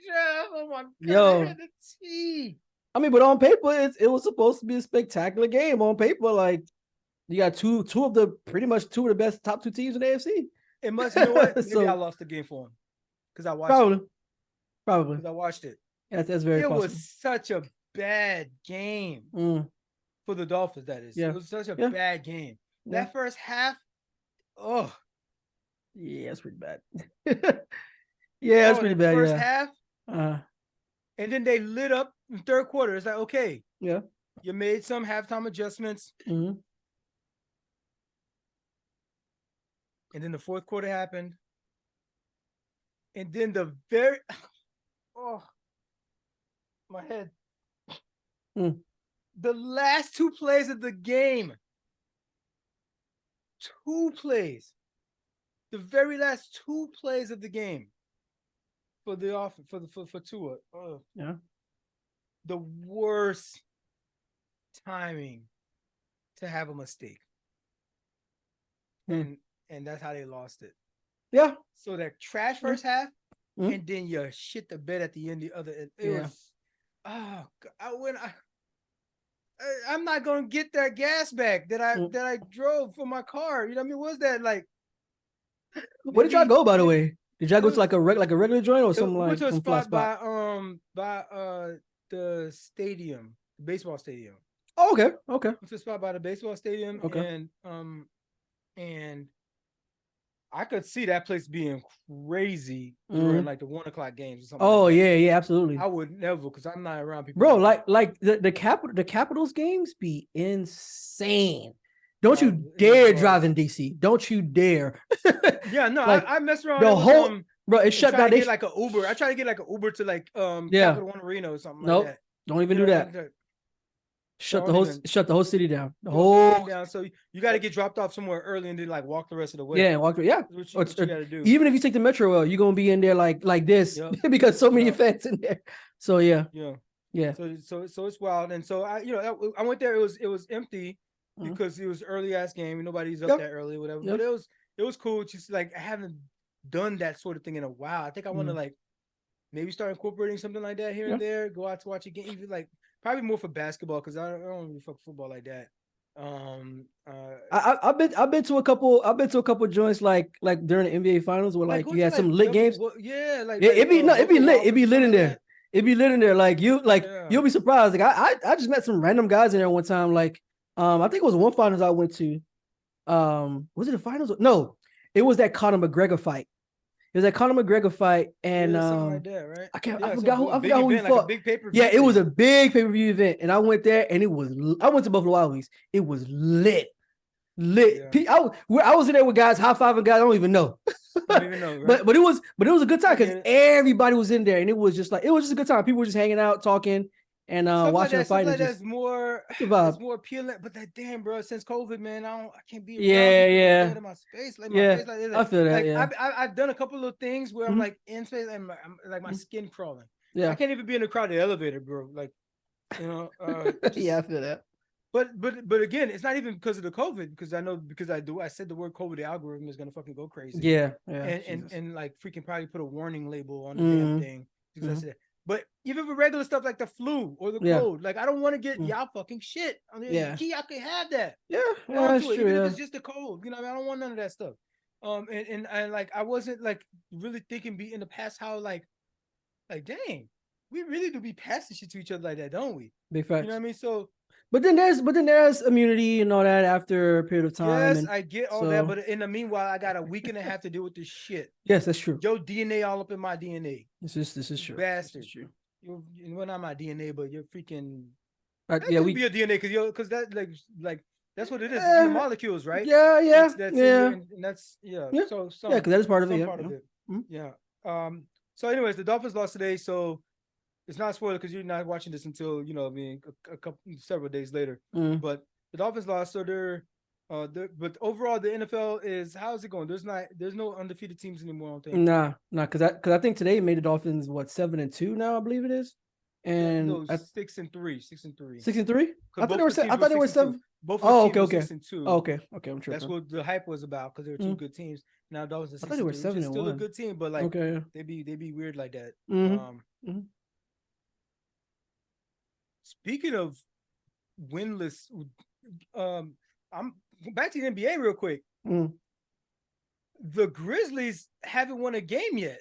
B: Oh my God, I had a tee.
A: But on paper, it was supposed to be a spectacular game. On paper, like you got two of the best top 2 teams in the AFC.
B: It must. You know what? Maybe I lost the game for him because I watched it.
A: Probably
B: because I watched it.
A: That's very possible.
B: It was such a bad game for the Dolphins. That is. It was such a bad game. That first half. Oh,
A: yeah, it's pretty bad. It's pretty bad.
B: First half, and then they lit up in the third quarter. It's like, okay, you made some halftime adjustments, and then the fourth quarter happened, and then my head, the last 2 plays of the game. 2 plays. The very last 2 plays of the game for the off for Tua.
A: Yeah.
B: The worst timing to have a mistake. And that's how they lost it.
A: Yeah.
B: So that trash first half, and then you shit the bed at the end. The other, it was. Oh, I'm not gonna get that gas back that I drove for my car. You know what I mean? What's that like?
A: Where did y'all go, by the way? Did y'all go to like a regular joint or something like
B: to a
A: some fly spot?
B: by the stadium, the baseball stadium.
A: Oh, okay.
B: Went to a spot by the baseball stadium, and I could see that place being crazy during like the 1 o'clock games or something.
A: Oh
B: like that.
A: yeah, absolutely.
B: I would never, because I'm not around people.
A: Bro, like the Capitals games be insane. Don't you dare drive in DC. Don't you dare.
B: Yeah, no,
A: like,
B: I mess around.
A: The whole bro, it shut down.
B: They get like an Uber. I try to get like an Uber to like Capital One Arena or something like that.
A: Don't even do that. Shut the whole city down. The
B: whole down. So you got to get dropped off somewhere early and then like walk the rest of the way.
A: Yeah, walk. Yeah,
B: what you got to do.
A: Even if you take the metro, you're gonna be in there like this because so many fans in there. So yeah. So
B: it's wild. And so I went there. It was empty because it was early ass game. Nobody's up that early, whatever. But it was cool. Just like I haven't done that sort of thing in a while. I think I want to like maybe start incorporating something like that here and there. Go out to watch a game, even like. Probably more for basketball because I don't really fuck football like that.
A: I've been to a couple joints like during the NBA finals where like you had some lit games. It'd be lit. It'd be lit in there. It'd be lit in there. Like you'll be surprised. Like I just met some random guys in there one time. Like I think it was one finals I went to. Was it the finals? No, it was that Conor McGregor fight. It was that Conor McGregor fight, and
B: something like that, right?
A: I forgot who he fought.
B: Like a big pay-per-view.
A: Yeah, it was a big pay-per-view event, and I went there, and I went to Buffalo Wild Wings. It was lit. Yeah. I was in there with guys high-fiving guys I don't even know. Right? but it was a good time because everybody was in there, and it was just a good time. People were just hanging out, talking, and watching the fight.
B: That's more appealing. But that damn, bro, since COVID, man, I can't be around people in my space. Like my face, like
A: I feel that. Like,
B: I've done a couple of things where I'm like in space and I'm like my skin crawling. Yeah, I can't even be in a crowded elevator, bro. Like,
A: yeah, I feel that.
B: But again, it's not even because of the COVID, because I said the word COVID, the algorithm is gonna fucking go crazy.
A: Yeah.
B: And like freaking probably put a warning label on the damn thing because I said. But even for regular stuff like the flu or the cold, like I don't want to get y'all fucking shit. I mean, y'all can have that.
A: Yeah, that's true.
B: Even if it's just the cold, I don't want none of that stuff. And like I wasn't like really thinking in the past how like dang, we really do be passing shit to each other like that, don't we?
A: Big facts.
B: You know what I mean? So.
A: But then there's immunity and all that after a period of time.
B: Yes, I get all that, but in the meanwhile, I got a week and a half to deal with this shit.
A: Yes, that's true.
B: Your DNA all up in my DNA.
A: This is true.
B: Bastard. This is true. You're not my DNA, but you're freaking.
A: We
B: be your DNA because that like that's what it is. It's in the molecules, right?
A: Yeah.
B: That's and that's So
A: because that is part of it.
B: Yeah. So, anyways, the Dolphins lost today, so. It's not a spoiler because you're not watching this until several days later. But the Dolphins lost, so but overall the NFL is how's it going? There's no undefeated teams anymore. I don't think.
A: Nah, because I think today made the Dolphins 7-2 now, I believe it is, and
B: 6-3.
A: 6-3. I thought they were 7.
B: Both.
A: Okay.
B: 6-2.
A: Okay. I'm tripping.
B: That's what the hype was about because they were two good teams. Now Dolphins.
A: I thought they were 7-1.
B: Still a good team, but like they be weird like that. Speaking of winless, I'm back to the NBA real quick. The Grizzlies haven't won a game yet.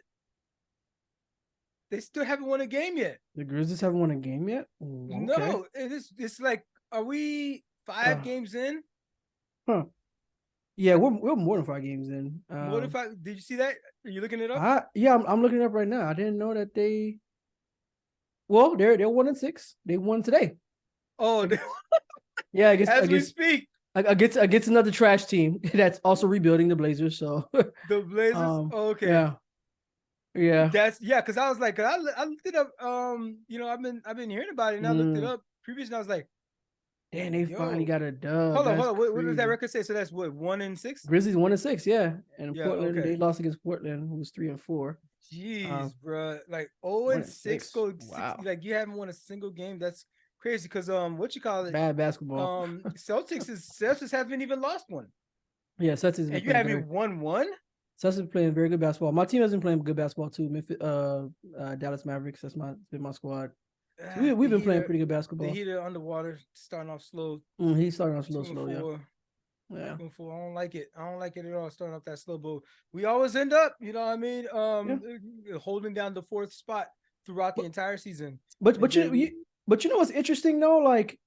B: They still haven't won a game yet.
A: The Grizzlies haven't won a game yet?
B: Okay. No, it's like, are we 5 games in?
A: Huh. Yeah, we're more than 5 games in.
B: More than 5? Did you see that? Are you looking it up?
A: I'm looking it up right now. I didn't know that they. Well, they're 1-6. They won today.
B: Oh,
A: yeah. I guess
B: we speak.
A: Against another trash team that's also rebuilding, the Blazers. So
B: the Blazers. Okay.
A: Yeah.
B: That's because I was like, I looked it up. I've been hearing about it, and I looked it up previously. And I was like,
A: Damn, they finally got a dub.
B: Hold on,
A: That's
B: hold on. What does that
A: crazy.
B: record say? So that's what, 1-6?
A: Grizzlies 1-6, yeah. And
B: Yeah,
A: Portland, they
B: okay.
A: lost against Portland, who was 3-4.
B: Jeez, bro. Like 0-6
A: 1-6.
B: go
A: Wow.
B: like you haven't won a single game. That's crazy. Cause what you call it?
A: Bad basketball.
B: Celtics haven't even lost one.
A: Yeah, Celtics has been
B: And you
A: playing
B: haven't won one?
A: Celtics been playing very good basketball. My team has been playing good basketball too. Memphis, Dallas Mavericks. That's been my squad. So we've been playing pretty good basketball.
B: The Heat are underwater, starting off slow.
A: He's starting off slow, yeah.
B: Yeah. I don't like it. I don't like it at all, starting off that slow. But we always end up, you know what I mean? Holding down the 4th spot throughout the entire season.
A: But you know what's interesting though? Like,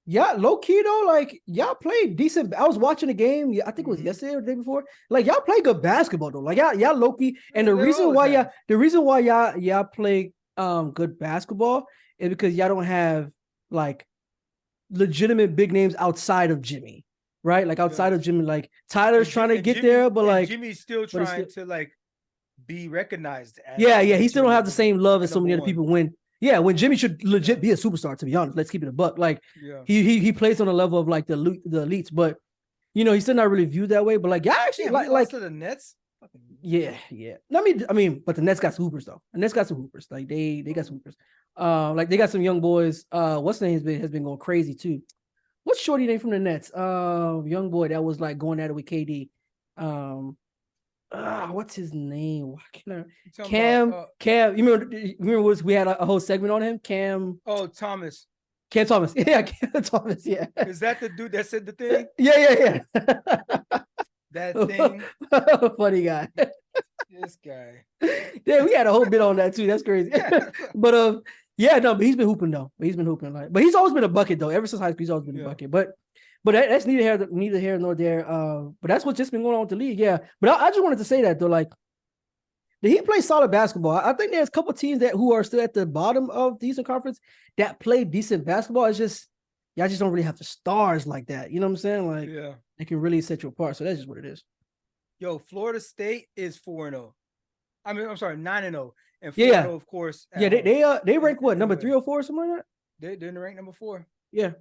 A: yeah, low key though, like y'all played decent. I was watching the game. I think it was yesterday or the day before. Like y'all play good basketball though. Like y'all low key. And the reason why y'all play good basketball is because y'all don't have like legitimate big names outside of Jimmy, right? Like outside of Jimmy, like Tyler's trying to get there, but like
B: Jimmy's still trying to like be recognized.
A: Yeah, he still don't have the same love as so many other people. When Jimmy should legit be a superstar, to be honest. Let's keep it a buck. Like he plays on the level of like the elites, but you know he's still not really viewed that way. But like actually like
B: to the Nets.
A: Yeah. I mean, but the Nets got some hoopers though. The Nets got some hoopers. Like they got some hoopers. Like they got some young boys. What's the name has been going crazy too. What's shorty name from the Nets? Young boy that was like going at it with KD. What's his name? Cam. You remember we had a whole segment on him? Cam.
B: Oh, Thomas.
A: Cam Thomas. Yeah, Cam Thomas. Yeah.
B: Is that the dude that said the thing?
A: Yeah.
B: That thing.
A: Funny guy.
B: This guy.
A: Yeah, we had a whole bit on that too. That's crazy. But but he's been hooping though. But he's always been a bucket though. Ever since high school, he's always been a bucket. But that's neither here nor there. But that's what's just been going on with the league. Yeah. But I just wanted to say that though, like the Heat play solid basketball. I think there's a couple teams who are still at the bottom of the Eastern Conference that play decent basketball. It's just y'all just don't really have the stars like that. You know what I'm saying? Like they can really set you apart. So that's just what it is.
B: Yo, Florida State is 4-0. I mean, I'm sorry, 9-0. And 4-0, of course.
A: Yeah, they rank what, number 3 or 4 or something like that?
B: They're in the rank number 4.
A: Yeah.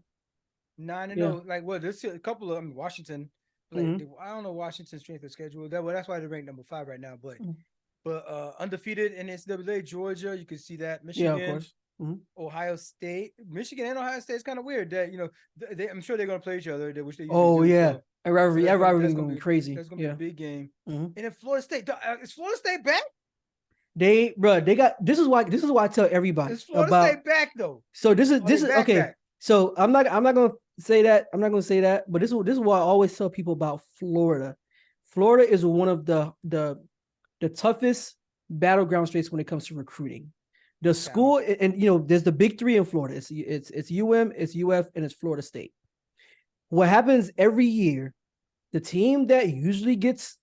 B: 9-0. Like, well, there's a couple of Washington. Like, I don't know Washington's strength of schedule. That's why they're ranked number 5 right now. But undefeated in NCAA, Georgia, you can see that. Michigan,
A: of course.
B: Ohio State, Michigan and Ohio State is kind of weird that I'm sure they're gonna play each other. Which they usually do, so.
A: A rivalry is gonna be crazy.
B: That's gonna be a big game. And then Florida State, is Florida State back?
A: They got this is why I tell everybody
B: is Florida State back though.
A: So this is okay. Back. So I'm not gonna say that. I'm not gonna say that. But this is why I always tell people about Florida. Florida is one of the toughest battleground states when it comes to recruiting. The school, and there's the big 3 in Florida. It's UM, it's UF, and it's Florida State. What happens every year, the team that usually gets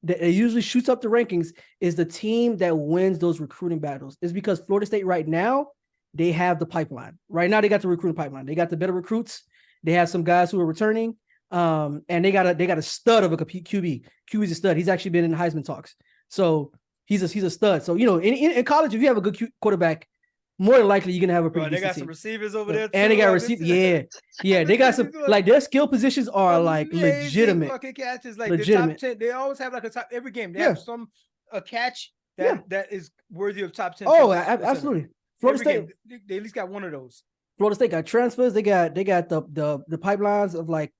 A: that usually shoots up the rankings is the team that wins those recruiting battles. It's because Florida State right now, they have the pipeline. Right now, they got the recruiting pipeline. They got the better recruits. They have some guys who are returning. And they got a stud of a QB. QB's a stud. He's actually been in the Heisman talks. So he's a stud. So in college, if you have a good quarterback, more than likely you're gonna have a pretty.
B: They got
A: team.
B: Some receivers over there,
A: and they got receivers. Yeah. They got some like their skill positions are like legitimate.
B: Fucking catches, like legitimate. The top 10. They always have like a top every game. They have a catch that is worthy of top 10.
A: Oh, absolutely. Florida State.
B: Game, they at least got one of those.
A: Florida State got transfers. They got the pipelines of like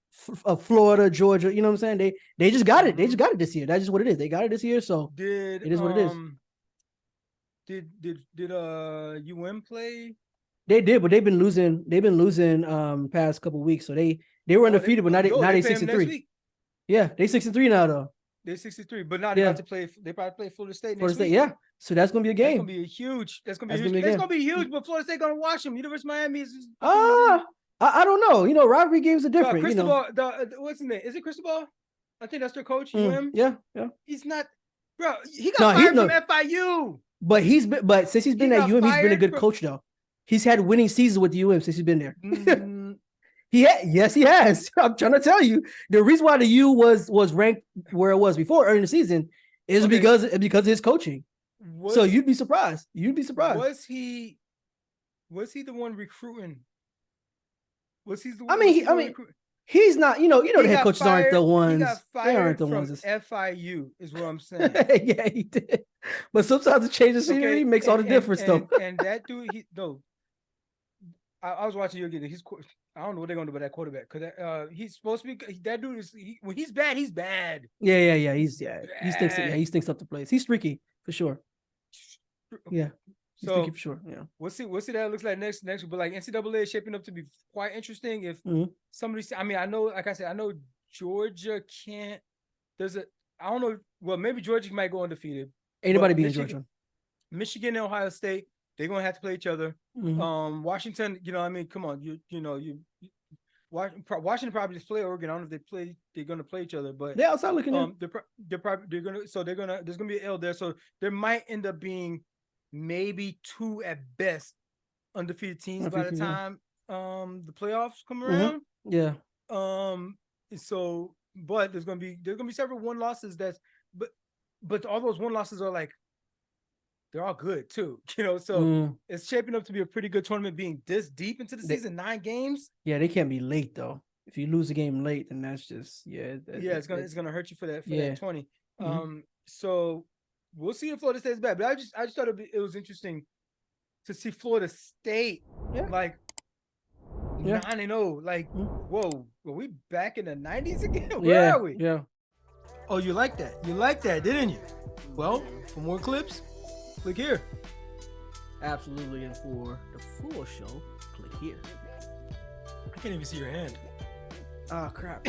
A: of Florida, Georgia. You know what I'm saying? They just got it. They just got it this year. That's just what it is. They got it this year. So it is what it is.
B: Did UM play?
A: They did, but they've been losing past couple weeks. So they were undefeated, but now they 6-3. Yeah, they 6-3 now though.
B: They're 6-3, but now they about to play. They probably play Florida State next week.
A: Yeah. So that's gonna be a game.
B: That's gonna be huge. That's gonna be huge. But Florida State gonna watch them. University of Miami is.
A: I don't know. Rivalry games are different.
B: Cristobal, what's his name? Is it Cristobal? I think that's their coach. UM.
A: Yeah.
B: He's not, bro. He got fired from FIU.
A: But since he's been at UM, he's been a good coach though. He's had winning seasons with the UM since he's been there. Yes, he has. I'm trying to tell you, the reason why the U was ranked where it was before early in the season is because of his coaching. So you'd be surprised. Was he the one recruiting
B: Was he the
A: I
B: one?
A: mean, he's not. You know,
B: He
A: the head
B: got
A: coaches aren't the
B: fired-
A: ones.
B: He got
A: They aren't
B: fired
A: the
B: from
A: ones.
B: FIU, is what I'm saying.
A: Yeah, he did. But sometimes the change of scenery makes all the difference, though.
B: And that dude, I was watching you again. I don't know what they're gonna do with that quarterback because he's supposed to be. That dude is when he's bad, he's bad.
A: Yeah. He stinks up the place. He's streaky for sure. Yeah. He's streaky for sure. Yeah.
B: We'll see what it looks like next week. But like NCAA is shaping up to be quite interesting. If somebody, I mean, I know, like I said, I know Georgia can't. I don't know. Well, maybe Georgia might go undefeated.
A: Anybody beating Georgia?
B: Michigan and Ohio State, they're gonna have to play each other. Washington, I mean, come on, Washington probably just play Oregon. I don't know if they're gonna play each other, but
A: they're outside looking in.
B: There's gonna be an L there. So there might end up being maybe 2 at best undefeated teams by the time the playoffs come around.
A: Yeah.
B: So but there's gonna be several 1-losses but all those 1-losses are like they're all good too, so it's shaping up to be a pretty good tournament being this deep into the season, 9 games.
A: Yeah, they can't be late though. If you lose a game late, then that's just
B: it's gonna hurt you for that 20. So we'll see if Florida State's bad, but I just thought it was interesting to see Florida State like 9-0. Like, whoa, were we back in the 90s again? Where are we?
A: Yeah.
B: Oh, you like that? You liked that, didn't you? Well, for more clips, click here.
A: Absolutely, and for the full show, click here.
B: I can't even see your hand.
A: Oh crap.